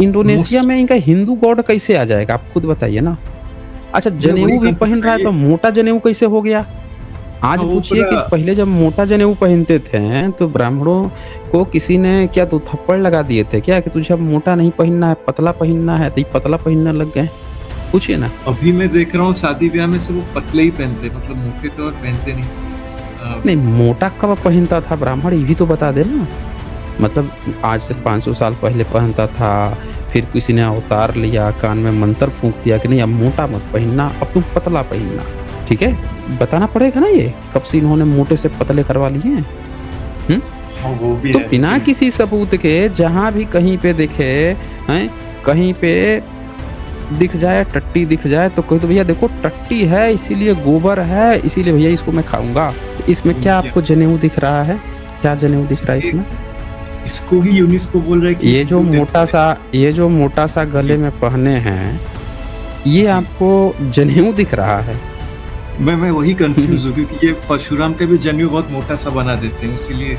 Indonesia most में इनका Hindu God कैसे आ जाएगा, आप खुद बताइए ना। अच्छा, मैं वही जनेऊ भी कंफ्यूज पहन था रहा है ये। तो मोटा जनेऊ कैसे हो गया? आज हाँ, वो पूछिए पूरा कि पहले जब मोटा जनेऊ पहनते थे तो ब्राह्मणों को किसी ने क्या तो थप्पड़ लगा दिए थे क्या कि तुझे अब मोटा नहीं पहनना है, पतला पहनना है, तो ये पतला पहनने लग गए? पूछिए ना। अभी मैं देख रहा हूँ शादी-ब्याह में सब वो पतले ही पहनते हैं, मतलब मोटे तो और पहनते नहीं। अ, नहीं, मोटा कब पहनता था ब्राह्मण, ये भी तो बता दे ना। मतलब आज से 500 साल पहले पहनता था, फिर किसी ने अवतार लिया, कान में मंत्र फूँक दिया कि नहीं अब मोटा मत पहनना, अब तुम पतला पहनना, ठीक है? बताना पड़ेगा ना ये, कब से इन्होंने मोटे से पतले करवा लिए हैं? हुँ? हाँ, वो भी तो है बिना लेकिन किसी सबूत के जहाँ भी कहीं पे दिखे, हैं, कहीं पे दिख जाए, टट्टी दिख जाए तो कोई तो भैया देखो टट्टी है इसीलिए गोबर है, इसीलिए भैया इसको मैं खाऊँगा। इसमें क्या उनकी आपको जनेऊ दिख रहा है? क्या जनेऊ दिख रहा है इसमें इसमें? इसको ही यूनेस्को बोल रहा है कि हिंदू टेम्पल है। ये जो मोटा-सा गले जी, में पहने हैं, ये जी। आपको जनेऊ दिख रहा है। मैं वही कन्फ्यूज़ हूँ क्योंकि ये परशुराम का भी जनेऊ बहुत मोटा-सा बना देते हैं, इसीलिए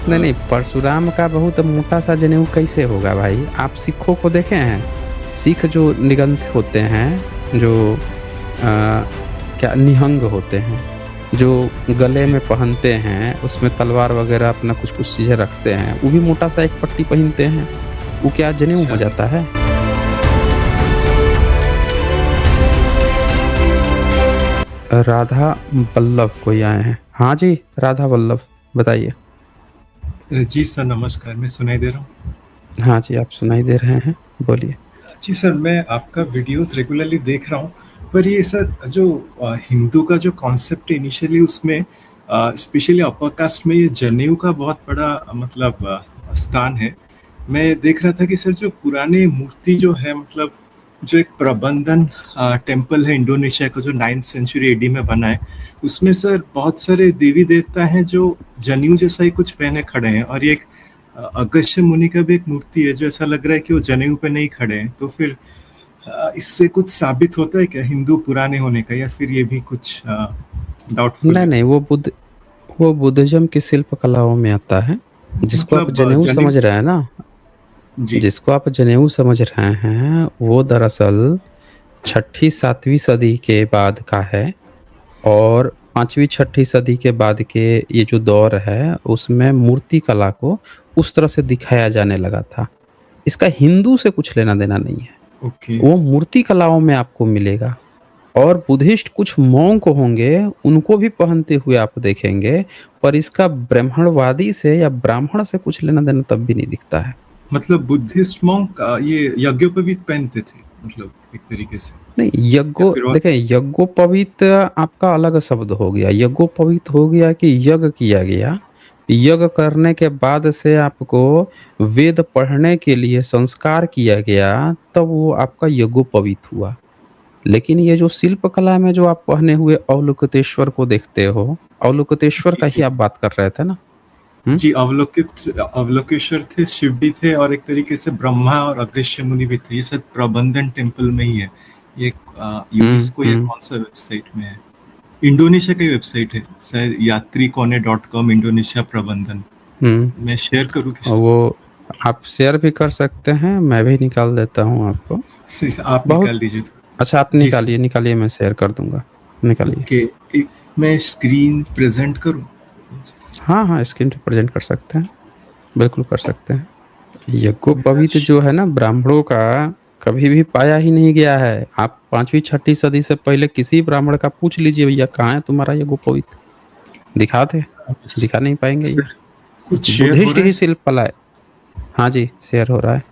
नहीं, अ, नहीं, परशुराम का बहुत मोटा-सा जनेऊ कैसे होगा भाई? आप सिखों को देखे हैं? सिख जो निगंथ होते हैं, जो क्या निहंग होते हैं, जो गले में पहनते हैं, उसमें तलवार वगैरह अपना कुछ-कुछ चीज़ें रखते हैं, वो भी मोटा-सा एक पट्टी पहनते हैं। वो क्या जनेऊ हो अच्छा। जाता है? राधा वल्लभ कोई आए हैं। हाँ जी, राधा वल्लभ बताइए। जी सर, नमस्कार, मैं सुनाई दे रहा हूँ? हाँ जी, आप सुनाई दे रहे हैं, बोलिए। जी सर, मैं आपका वीडियोज़ रेगुलरली देख रहा हूँ, पर ये सर जो हिंदू का जो कॉन्सेप्ट है इनिशियली उसमें स्पेशली अपर कास्ट में ये जनेऊ का बहुत बड़ा मतलब स्थान है। मैं देख रहा था कि सर जो पुराने मूर्ति जो है मतलब जो एक प्रबंधन टेम्पल है इंडोनेशिया का जो 9th सेंचुरी एडी में बना है, उसमें सर बहुत सारे देवी-देवता हैं जो जनेऊ जैसा ही कुछ पहने खड़े हैं और ये एक अगस्त्य मुनि का भी एक मूर्ति है जो ऐसा लग रहा है कि वो जनेऊ पे नहीं खड़े हैं। तो फिर इससे कुछ साबित होता है क्या हिंदू पुराने होने का या फिर ये भी कुछ डाउटफुल नहीं, है? नहीं, वो बुद्धिज़्म की शिल्प कलाओं में आता है। जिसको आप मतलब जनेऊ जनेऊ समझ रहे हैं ना, जी, जिसको आप जनेऊ समझ रहे हैं, वो दरअसल 6ठी-7वीं सदी के बाद का है और 5वीं-6ठी सदी के बाद के ये जो दौर है, उसमें मूर्ति कला को उस तरह से दिखाया जाने लगा था। इसका हिंदू से कुछ लेना-देना नहीं है। ओके। वो मूर्ति कलाओं में आपको मिलेगा और बुद्धिस्ट कुछ मॉन्क होंगे, उनको भी पहनते हुए आप देखेंगे, पर इसका ब्राह्मणवादी से या ब्राह्मण से कुछ लेना-देना तब भी नहीं दिखता है। मतलब बुद्धिस्ट मॉन्क ये यज्ञोपवीत पहनते थे मतलब एक तरीके से नहीं, या फिर और देखिए यज्ञोपवीत आपका अलग शब्द हो गया। यज्ञोपवीत हो गया कि यज्ञ किया गया। यज्ञ करने के बाद से आपको वेद पढ़ने के लिए संस्कार किया गया, तब वो आपका यज्ञोपवीत हुआ। लेकिन ये जो शिल्प कला में जो आप पहने हुए अवलोकितेश्वर को देखते हो, अवलोकितेश्वर जी, का ही जी। आप बात कर रहे थे ना? हुँ? जी, अवलोकेश्वर थे, शिव भी थे और एक तरीके से ब्रह्मा और अगस्त्य मुनि भी थे। ये सब प्रबंधन टेम्पल में ही है। ये हुँ, यूनेस्को या हुँ, कौन-सा वेबसाइट में है? इंडोनेशिया की वेबसाइट है, शायद यात्रीकोने.com इंडोनेशिया प्रबंधन। हुँ। मैं शेयर करूँ और किसी वो आप शेयर भी कर सकते हैं, मैं भी निकाल देता हूँ आपको। से आप बहुत निकाल दीजिए तो। अच्छा, आप जी सर। निकालिए, निकालिए, मैं शेयर कर दूँगा। निकालिए। ओके, एक मैं स्क्रीन प्रेज़ेंट करूँ? हाँ, हाँ, स्क्रीन पे प्रेज़ेंट कर सकते हैं। बिल्कुल कर सकते हैं। मेरा यज्ञोपवीत श जो है ना ब्राह्मणों का, कभी भी पाया ही नहीं गया है। आप 5वीं-6ठी सदी से पहले किसी ब्राह्मण का पूछ लीजिए, भैया कहाँ है तुम्हारा यज्ञोपवीत? दिखा दें, स दिखा नहीं पाएँगे ये। सर कुछ शेयर हो बुद्धिस्ट रहा है ही सर? शिल्प कला है। हाँ जी, शेयर हो रहा है।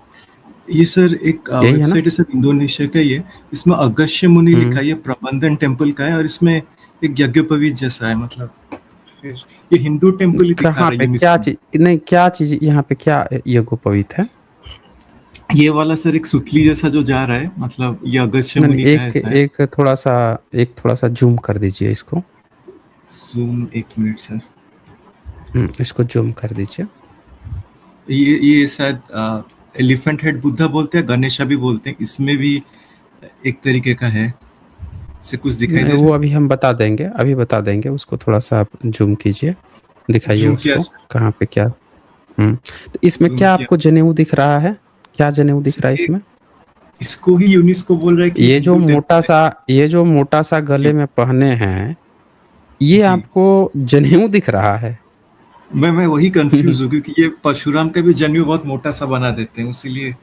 ये सर एक यही है ना? वेबसाइट है सर इंडोनेशिया का ही है। इसमें अगस्त्य मुनि लिखा हुँ। है, ये प्रबंधन टेम्पल का है और इसमें एक यज्ञोपवीत जैसा है मतलब फिर ये हिंदू टेम्पल ही दिखा कहाँ रहा है पे क्या यूनेस्को में। चीज़ नहीं, क्या चीज़ यहाँ पे क्या यज्ञोपवीत है? ये वाला सर एक सुतली जैसा जो जा रहा है मतलब ये अगस्त्य नहीं, नहीं, मुनि का ऐसा है। एक थोड़ा-सा ज़ूम कर दीजिए इसको। Zoom 1 minute sir. इसको ज़ूम कर दीजिए। ये शायद एलिफेंट हेड बुद्धा बोलते हैं, गणेशा भी बोलते हैं। इसमें भी एक तरीके का है। से कुछ दिखाई नहीं, दे रहा वो है? अभी हम बता देंगे, अभी बता देंगे, उसको थोड़ा-सा आप ज़ूम कीजिए, दिखाइए ज़ूम किया उसको, सर, कहाँ पे क्या। तो इसमें ज़ूम क्या किया। आपको जनेऊ दिख रहा है? क्या जनेऊ दिख रहा है सर, इसमें? इसको ही यूनेस्को बोल रहा है कि ये जो हिंदू मोटा टेम्पल सा ये जो मोटा सा है। गले जी, में पहने हैं, ये जी। आपको जनेऊ दिख रहा है? मैं वही नहीं, कंफ्यूज हूँ क्योंकि ये परशुराम का भी जनेऊ बहुत मोटा सा बना देते हैं, इसीलिए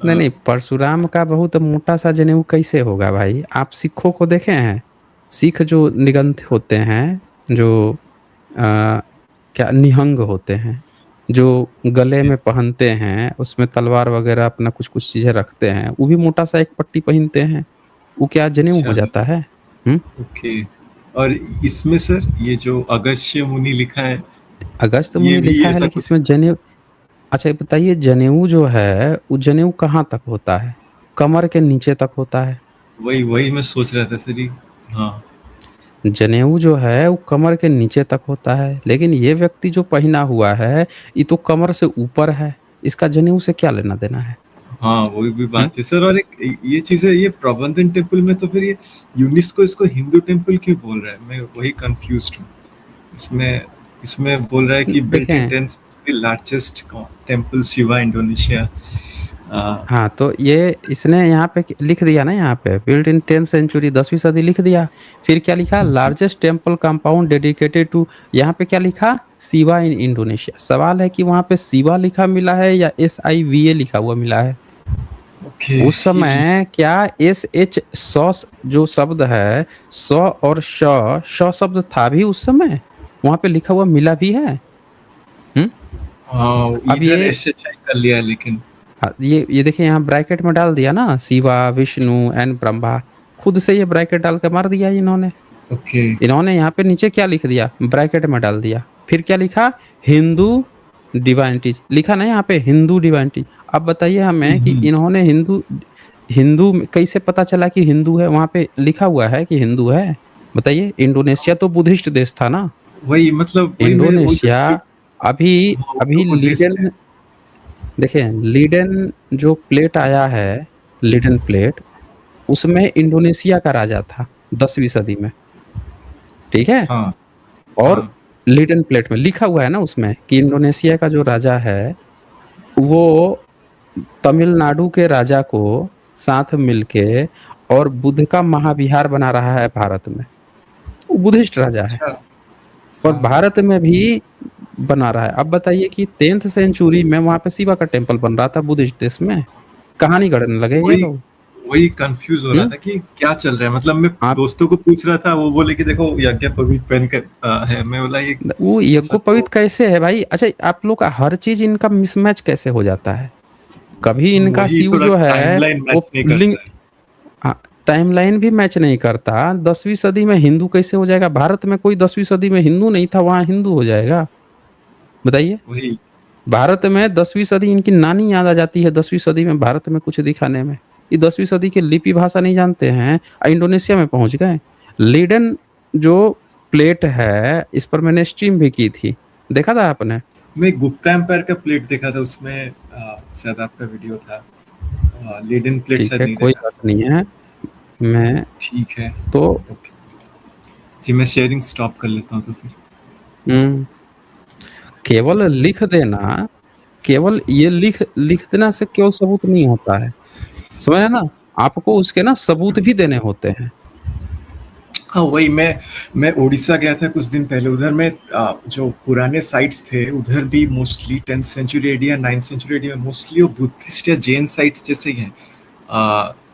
नहीं, परशुराम का बहुत मोटा सा जनेऊ कैसे होगा भाई? आप सिखों को देखे हैं? सिख जो निगंथ होते हैं, जो क्या निहंग होते हैं, जो गले में पहनते हैं, उसमें तलवार वगैरह अपना कुछ-कुछ चीज़ें रखते हैं, वो भी मोटा सा एक पट्टी पहनते हैं। वो क्या जनेऊ हो अच्छा, जाता है? हुँ? ओके। और इसमें सर ये जो अगस्त्य मुनि लिखा है, अगस्त्य ये मुनि भी लिखा है ऐसा लेकिन कुछ? इसमें जनेऊ। अच्छा ये बताइए, जनेऊ जो है, वो जनेऊ कहाँ तक होता है? कमर के नीचे तक होता है। वही वही मैं सोच रहा था सर, ये हाँ। जनेऊ जो है वो कमर के नीचे तक होता है, लेकिन ये व्यक्ति जो पहना हुआ है, ये तो कमर से ऊपर है। इसका जनेऊ से क्या लेना-देना है? हाँ, वही भी हुँ? बात है सर। और एक ये चीज़ है, ये प्रबंधन टेम्पल में तो फिर ये यूनेस्को इसको हिंदू टेम्पल क्यों बोल रहा है? मैं वही कंफ्यूज्ड हूँ। इसमें इसमें बोल रहा है कि बिल्ट इन देखें, 10th century largest temple Shiva Indonesia. हाँ, तो ये इसने यहाँ पे लिख दिया ना, यहाँ पे बिल्ट इन 10th सेंचुरी, 10वीं सदी लिख दिया। फिर क्या लिखा? जी, largest temple compound dedicated to, यहाँ पे क्या लिखा? Shiva in Indonesia. सवाल है कि वहाँ पे शिवा लिखा मिला है या SIVA लिखा हुआ मिला है? ओके। उस समय क्या SH जो शब्द है, स और श शब्द था भी उस समय? वहाँ पे लिखा हुआ मिला भी है? हुँ? हाँ, अब इधर ये एसएचआई कर लिया है लेकिन। हाँ, ये देखिए यहाँ ब्रैकेट में डाल दिया ना, शिवा, विष्णु एंड ब्रह्मा। खुद से ये ब्रैकेट डाल के मार दिया इन्होंने। ओके। इन्होंने यहाँ पे नीचे क्या लिख दिया? ब्रैकेट में डाल दिया। फिर क्या लिखा? हिंदू डिवाइनिटीज़ लिखा ना यहाँ पे, हिंदू डिवाइनिटी। अब बताइए हमें कि इन्होंने हिंदू हिंदू में कैसे पता चला कि हिंदू है? वहाँ पे लिखा हुआ है कि हिंदू है? बताइए, इंडोनेशिया तो बुद्धिस्ट देश था ना? वही मतलब वही मैं वही तो इंडोनेशिया अभी हाँ, वो अभी तो बुद्धिस्ट है। लीडेन, देखिए लीडेन जो प्लेट आया है, लीडेन प्लेट, उसमें इंडोनेशिया का राजा था 10वीं सदी में, ठीक है? हाँ, और हाँ। लीडेन प्लेट में लिखा हुआ है ना उसमें कि इंडोनेशिया का जो राजा है, वो तमिलनाडु के राजा को साथ मिलके और बुद्ध का महाविहार बना रहा है भारत में। वो बुद्धिस्ट राजा है अच्छा, और हाँ, हाँ। भारत में भी बना रहा है। अब बताइए कि 10th सेंचुरी में वहाँ पे शिवा का टेम्पल बन रहा था बुद्धिस्ट देश में। कहानी गढ़ने लगे ये वही लोग। वही कंफ्यूज हो रहा हुँ? था कि क्या चल रहा है। मतलब मैं आप दोस्तों को पूछ रहा था, वो बोले कि देखो यज्ञोपवीत पहन कर है। मैं बोला ये वो ऐसा तो। यज्ञोपवीत कैसे है भाई? अच्छा, आप लोग का हर चीज़ इनका मिसमैच कैसे हो जाता है? कभी इनका वही शिव थोड़ा जो है टाइमलाइन वो मैच नहीं लिंग, करता है। टाइमलाइन भी मैच नहीं करता। 10वीं सदी में हिंदू कैसे हो जाएगा? भारत में कोई 10वीं सदी में हिंदू नहीं था, वहाँ हिंदू हो जाएगा? बताइए। वही। भारत में 10वीं सदी, इनकी नानी याद आ जाती है 10वीं सदी में भारत में कुछ दिखाने में। ये 10वीं सदी की लिपि भाषा नहीं जानते हैं, इंडोनेशिया में पहुँच गए। लीडेन जो प्लेट है, इस पर मैंने स्ट्रीम भी की थी। देखा था आपने? मैं गुप्ता एम्पायर का प्लेट देखा था, उसमें शायद आपका वीडियो था। लीडन प्लेट ठीक शायद है, नहीं कोई देखा। बात नहीं है। मैं ठीक है। तो ओके। जी, मैं शेयरिंग स्टॉप कर लेता हूँ तो फिर। हुँ, केवल लिख देना, केवल ये लिख देना से केवल सबूत नहीं होता है। समझ रहे हैं ना? आपको उसके ना सबूत भी देने होते हैं। हाँ, वही मैं उड़ीसा गया था कुछ दिन पहले। उधर में जो पुराने साइट्स थे, उधर भी मोस्टली 10th सेंचुरी एडी या 9th सेंचुरी एडी में मोस्टली वो बुद्धिस्ट या जैन साइट्स जैसे ही हैं।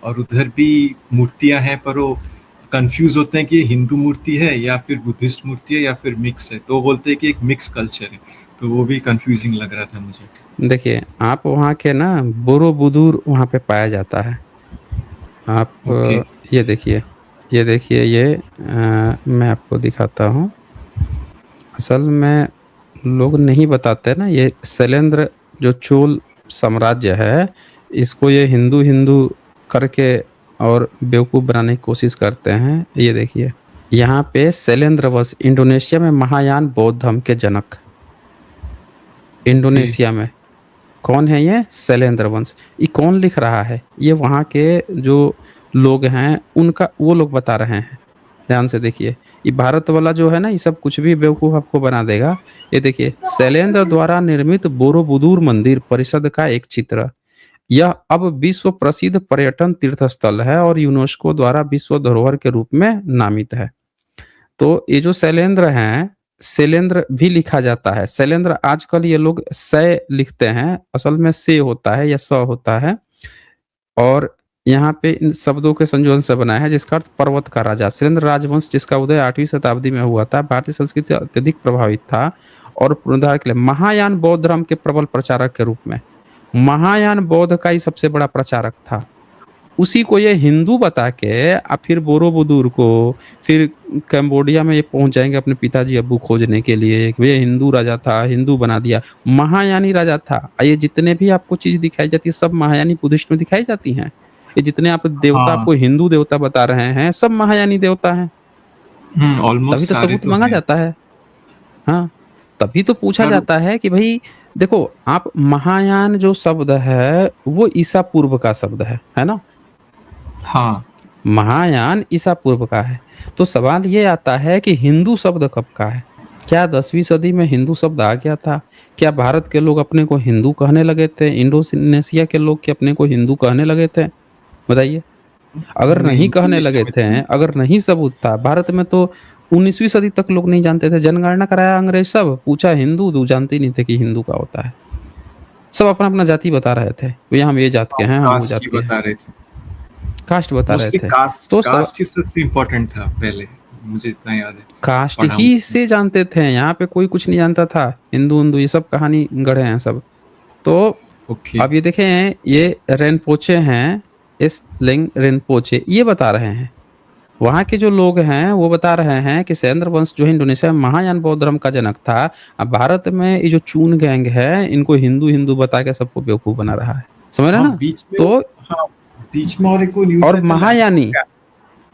और उधर भी मूर्तियां हैं, पर वो कंफ्यूज होते हैं कि ये हिंदू मूर्ति है या फिर बुद्धिस्ट मूर्ति है या फिर मिक्स है। तो वो बोलते हैं कि एक मिक्स कल्चर है। तो वो भी कंफ्यूजिंग लग रहा था मुझे। देखिए, आप वहाँ के ना बोरोबुदुर वहाँ पे पाया जाता है। आप ओके। ये देखिए, मैं आपको दिखाता हूँ। असल में लोग नहीं बताते ना, ये शैलेंद्र जो चोल साम्राज्य है, इसको ये हिंदू-हिंदू करके और बेवकूफ़ बनाने की कोशिश करते हैं। ये देखिए, यहाँ पे शैलेंद्र वंश इंडोनेशिया में महायान बौद्ध धर्म के जनक, ओके। इंडोनेशिया में। कौन है ये? शैलेंद्र वंश। ये कौन लिख रहा है? ये वहाँ के जो लोग हैं, उनका वो लोग बता रहे हैं। ध्यान से देखिए। ये भारत वाला जो है ना, ये सब कुछ भी बेवकूफ़ आपको बना देगा। ये देखिए, शैलेंद्र द्वारा निर्मित बोरोबुदुर मंदिर परिषद का एक चित्र। यह अब विश्व प्रसिद्ध पर्यटन तीर्थ स्थल है और यूनेस्को द्वारा विश्व धरोहर के रूप में नामित है। तो ये जो शैलेंद्र हैं, शैलेंद्र भी लिखा जाता है। शैलेंद्र आजकल ये लोग शै लिखते हैं, असल में से होता है या स होता है और यहाँ पे इन शब्दों के संयोजन से बना है जिसका अर्थ पर्वत का राजा। शैलेंद्र राजवंश जिसका उदय 8वीं शताब्दी में हुआ था, भारतीय संस्कृति से अत्यधिक प्रभावित था और पुनरुद्धार के लिए महायान बौद्ध धर्म के प्रबल प्रचारक के रूप में, महायान बौद्ध का ही सबसे बड़ा प्रचारक था। उसी को ये हिंदू बता के फिर बोरोबुदुर को, फिर कंबोडिया में ये पहुंच जाएंगे अपने पिताजी अब्बू खोजने के लिए कि ये हिंदू राजा था, हिंदू बना दिया, महायानी राजा था। ये जितने भी आपको चीज दिखाई जाती है सब महायानी बुद्धिस्ट में दिखाई जाती हैं। ये जितने आप देवता हाँ आपको हिंदू देवता बता रहे हैं सब महायानी देवता हैं। तभी ऑलमोस्ट तो सारे सबूत तो मांगा हैं। जाता है। हाँ, तभी तो पूछा और जाता है कि भाई देखो, आप महायान जो शब्द है वो ईसा पूर्व का शब्द है ना? हाँ महायान ईसा पूर्व का है। तो सवाल ये आता है कि हिंदू शब्द कब का है? क्या 10वीं सदी में हिंदू शब्द आ गया था? क्या भारत के लोग अपने को हिंदू कहने लगे थे? इंडोनेशिया के लोग के अपने को हिंदू कहने लगे थे? बताइए। अगर नहीं, नहीं कहने इंडोनेशिया लगे में थे, तो नहीं। अगर नहीं सबूत था, भारत में तो 19वीं सदी तक लोग नहीं जानते थे। जनगणना कराया अंग्रेज, सब पूछा हिंदू, तो जानते ही नहीं थे कि हिंदू का होता है। सब अपना अपना जाति बता रहे थे, भैया हम ये जात के हैं, हम वो कास्ट जात ही के बता हैं, रहे थे। कास्ट बता रहे मोस्टली थे। कास्ट तो सब कास्ट ही सबसे इम्पोर्टेंट था पहले, मुझे इतना याद है कास्ट पढ़ा ही हूँ। से जानते थे, यहाँ पे कोई कुछ नहीं जानता था। हिंदू हिंदू ये सब कहानी गढ़े हैं सब। तो ओके। अब ये देखें, ये रेनपोचे हैं, इस लिंग रेनपोचे ये बता रहे हैं, वहाँ के जो लोग हैं वो बता रहे हैं कि शैलेंद्र वंश जो है इंडोनेशिया में महायान बौद्ध धर्म का जनक था। अब भारत में ये जो चून गैंग है इनको हिंदू हिंदू बता के सबको बेवकूफ बना रहा है, समझ रहे हाँ ना? बीच में तो हाँ बीच में और एक कोई न्यूज और आया था महायानी का। हाँ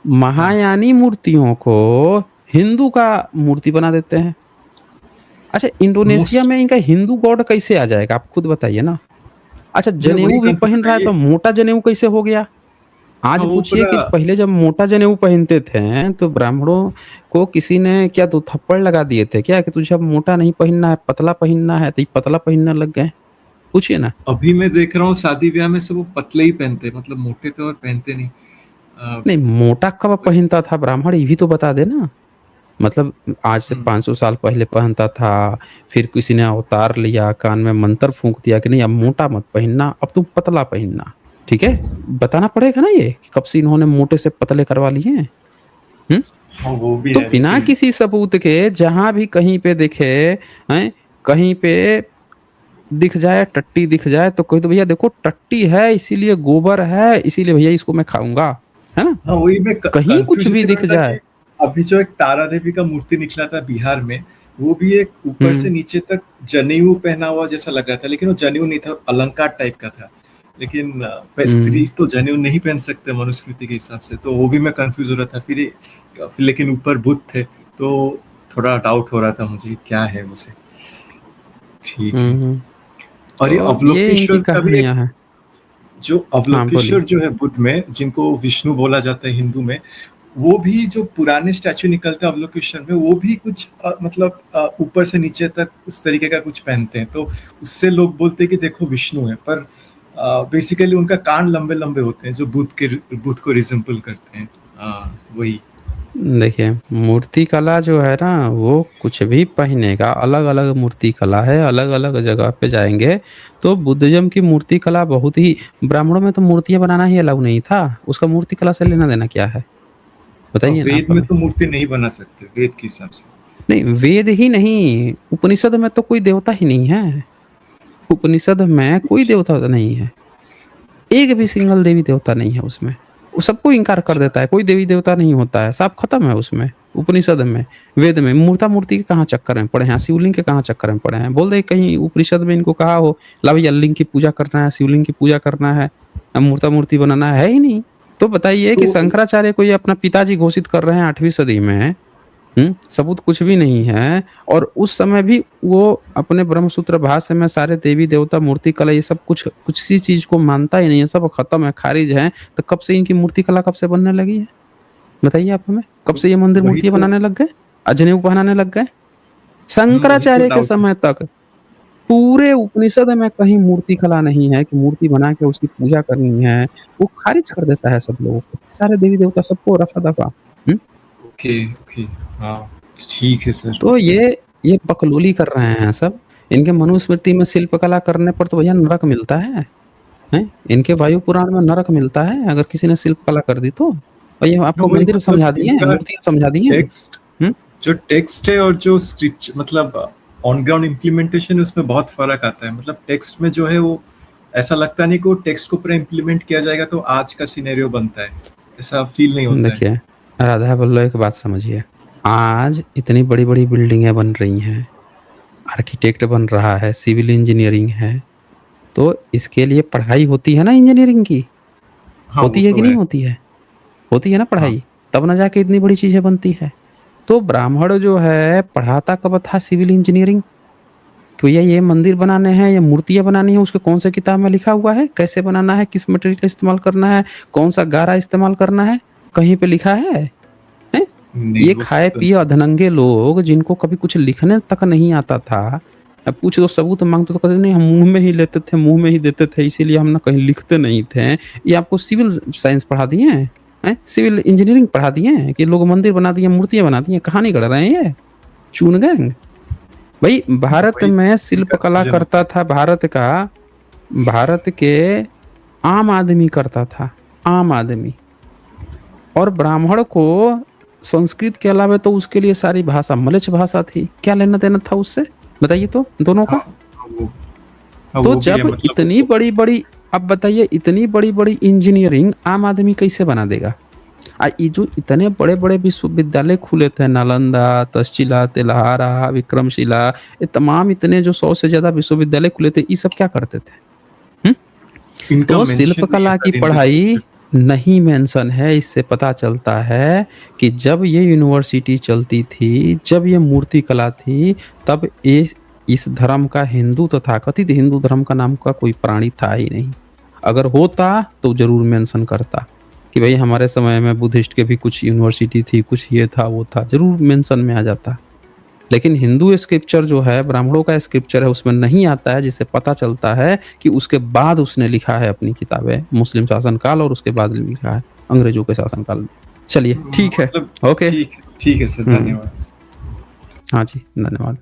महायानी मूर्तियों को हिंदू का मूर्ति बना देते हैं। अच्छा, इंडोनेशिया मोस्ट में इनका हिंदू गॉड कैसे आ जाएगा, आप खुद बताइए ना। अच्छा, मैं वही जनेऊ भी कंफ्यूज पहन रहा है ये। तो मोटा जनेऊ कैसे हो गया? आज हाँ वो पूछिए पूरा कि पहले जब मोटा जनेऊ पहनते थे तो ब्राह्मणों को किसी ने क्या 2 थप्पड़ लगा दिए थे क्या कि तुझे अब मोटा नहीं पहनना है, पतला पहनना है, तो ये पतला पहनने लग गए? पूछिए ना। अभी मैं देख रहा हूँ शादी ब्याह में सब वो पतले ही पहनते हैं, मतलब मोटे तो और पहनते नहीं। अ, नहीं, मोटा कब पहनता था ब्राह्मण, ये भी तो बता दे ना। मतलब आज से 500 साल पहले पहनता था, फिर किसी ने अवतार लिया, कान में मंत्र फूंक दिया कि नहीं अब मोटा मत पहनना, अब तुम पतला पहनना। ठीक है, बताना पड़ेगा ना ये कि कब से इन्होंने मोटे से पतले करवा लिए हैं। हाँ वो भी तो है बिना लेकिन किसी सबूत के जहां भी कहीं पे दिखे, हैं, कहीं पे दिख जाए, टट्टी दिख जाए तो कोई तो भैया देखो टट्टी है इसीलिए गोबर है इसीलिए भैया इसको मैं खाऊंगा, है ना? हाँ वही मैं कहीं कुछ कंफ्यूज भी इसी में दिख था जाए। कि अभी जो एक तारा देवी का मूर्ति निकला था बिहार में, वो भी एक ऊपर से हम्म नीचे तक जनेऊ पहना हुआ जैसा लग रहा था, लेकिन वो जनेऊ नहीं था, अलंकार टाइप का था। लेकिन स्त्री हम्म तो जनेऊ नहीं पहन सकते मनुस्मृति के हिसाब से, तो वो भी मैं कंफ्यूज हो रहा था। फिर लेकिन ऊपर बुद्ध थे, तो थोड़ा डाउट हो रहा था मुझे क्या है उसे। ठीक है। हम्म। और ये तो ये इनकी अवलोकेश्वर का भी एक, कहानियां हैं। जो हाँ अवलोकेश्वर बोलिए। जो है बुद्ध में, जिनको विष्णु बोला जाता है हिंदू में, वो भी जो पुराने स्टैचू निकलते हैं अवलोकेश्वर में, वो भी कुछ मतलब ऊपर से नीचे तक उस तरीके का कुछ पहनते हैं, तो उससे लोग बोलते हैं कि देखो विष्णु है, पर बेसिकली उनका कान लंबे लंबे होते हैं जो बुद्ध को रिजेंबल करते हैं। वही। देखिए, मूर्ति कला जो है ना वो कुछ भी पहनेगा, अलग अलग मूर्ति कला है, अलग अलग जगह पे जाएंगे तो बुद्धिज्म की मूर्ति कला बहुत ही, ब्राह्मणों में तो मूर्तियां बनाना ही अलाउ नहीं था, उसका मूर्ति कला से लेना देना क्या है, बताइए ना वेद आप में हमें। तो मूर्ति नहीं बना सकते वेद के हिसाब से। नहीं, वेद ही नहीं, उपनिषद में तो कोई देवता ही नहीं है। उपनिषद में कोई देवता नहीं है, एक भी सिंगल देवी देवता नहीं है उसमें। वो सबको इनकार कर देता है, कोई देवी देवता नहीं होता है, साफ खत्म है उसमें। उपनिषद में, वेद में मूर्ति के कहाँ चक्कर में पड़े हैं, शिवलिंग के कहाँ चक्कर में पड़े हैं? बोल दे कहीं उपनिषद में इनको कहा हो ला भैया लिंग की पूजा करना है, शिवलिंग की पूजा करना है, मूर्ति बनाना है ही नहीं। तो बताइए कि तो शंकराचार्य को ये अपना पिताजी घोषित कर रहे हैं 8वीं सदी में, सबूत कुछ भी नहीं है। और उस समय भी वो अपने ब्रह्मसूत्र भाष्य में सारे देवी देवता मूर्ति कला ये सब कुछ कुछ सी चीज को मानता ही नहीं है, सब खत्म है, खारिज है। तो कब से इनकी मूर्ति कला कब से बनने लगी है, बताइए आप हमें? कब से ये मंदिर वही मूर्तियां तो बनाने लग गए, अजनेऊ पहनाने लग गए? वही तो शंकराचार्य के डाउट है। समय तक पूरे उपनिषद में कहीं मूर्ति कला नहीं है कि मूर्ति बना के उसकी पूजा करनी है, वो खारिज कर देता है सब लोगों को, सारे देवी-देवता सबको रफा-दफा। हुँ? Okay, okay. हाँ, ठीक है सर। तो ये बकलोली कर रहे हैं सब। इनके मनुस्मृति में शिल्पकला करने पर तो भैया नरक मिलता है, हैं? इनके वायु पुराण में नरक मिलता है अगर किसी ने शिल्पकला कर दी तो। और ये आपको वही मंदिर मतलब समझा दिए, इनका मूर्तियाँ समझा दी हैं। टेक्स्ट हुँ? जो टेक्स्ट है और जो स्क्रिप्च मतलब ऑन ग्राउंड इम्प्लीमेंटेशन है उसमें बहुत फर्क आता है। मतलब टेक्स्ट में जो है वो ऐसा लगता नहीं कि वो टेक्स्ट को पूरा इम्प्लीमेंट किया जाएगा तो आज का सिनेरियो बनता है, ऐसा फील नहीं होता है। देखिए, राधा वल्लभ एक बात समझिए, आज इतनी बड़ी-बड़ी बिल्डिंगें बन रही हैं, आर्किटेक्ट बन रहा है, सिविल इंजीनियरिंग है, तो इसके लिए पढ़ाई होती है ना इंजीनियरिंग की, हाँ, वो होती है कि तो नहीं है। होती है? होती है ना हाँ, पढ़ाई, तब ना जाके इतनी बड़ी चीज़ें बनती है। तो ब्राह्मण जो है पढ़ाता कब था सिविल इंजीनियरिंग? कि भैया ये मंदिर बनाने हैं, ये मूर्तियाँ बनानी है, उसके कौन से किताब में लिखा हुआ है? कैसे बनाना है? किस मटेरियल इस्तेमाल करना है? कौन-सा गारा इस्तेमाल करना है? कहीं पे लिखा है? हैं? नहीं ये वो सब तो खाए-पिए अधनंगे लोग जिनको कभी कुछ लिखने तक नहीं आता था, अब पूछ दो सबूत माँगते तो कहते नहीं हम मुँह में ही लेते थे, मुँह में ही देते थे इसीलिए हम ना कहीं लिखते नहीं थे। ये आपको सिविल साइंस पढ़ा दिए हैं? हैं? सिविल इंजीनियरिंग पढ़ा दिए हैं कि लोग मंदिर बना दिए, मूर्तियाँ बना दी हैं, कहानी गढ़ रहे हैं ये? चून गैंग? भई भारत वही में इनका शिल्पकला विजन होता करता है। था भारत के आम आदमी करता था, आम आदमी। और ब्राह्मण को संस्कृत के अलावा तो उसके लिए सारी भाषा म्लेच्छ भाषा थी। क्या लेना-देना था उससे? बताइए तो दोनों हाँ, का? वो हाँ, तो वो भी है जब मतलब इतनी वो बड़ी-बड़ी अब बताइए इतनी बड़ी-बड़ी इंजीनियरिंग आम आदमी कैसे बना देगा? ये जो इतने बड़े-बड़े विश्वविद्यालय खुले थे नालंदा, तक्षशिला, तेल्हारा, विक्रमशिला, ये तमाम इतने जो 100 से ज़्यादा विश्वविद्यालय खुले थे, ये सब क्या करते थे? हुँ? इनका तो मेंशन नहीं है शिल्पकला की सर इन पढ़ाई स्क्रिप्चर्स। नहीं मेंशन है, इससे पता चलता है कि जब ये यूनिवर्सिटी चलती थी, जब ये मूर्ति कला थी, तब इस धर्म का हिंदू तथाकथित हिंदू धर्म का नाम का कोई प्राणी था ही नहीं। अगर होता तो ज़रूर मेंशन करता कि भई हमारे समय में बुद्धिस्ट के भी कुछ यूनिवर्सिटी थी, कुछ ये था, वो था, ज़रूर मेंशन में आ जाता। लेकिन हिंदू स्क्रिप्चर जो है, ब्राह्मणों का स्क्रिप्चर है, उसमें नहीं आता है, जिससे पता चलता है कि उसके बाद उसने लिखा है अपनी किताबें, मुस्लिम शासनकाल और उसके बाद लिखा है अंग्रेजों के शासनकाल में। चलिए, ठीक है। मतलब ओके। ठीक है सर, हुँ। धन्यवाद। हाँ जी, धन्यवाद।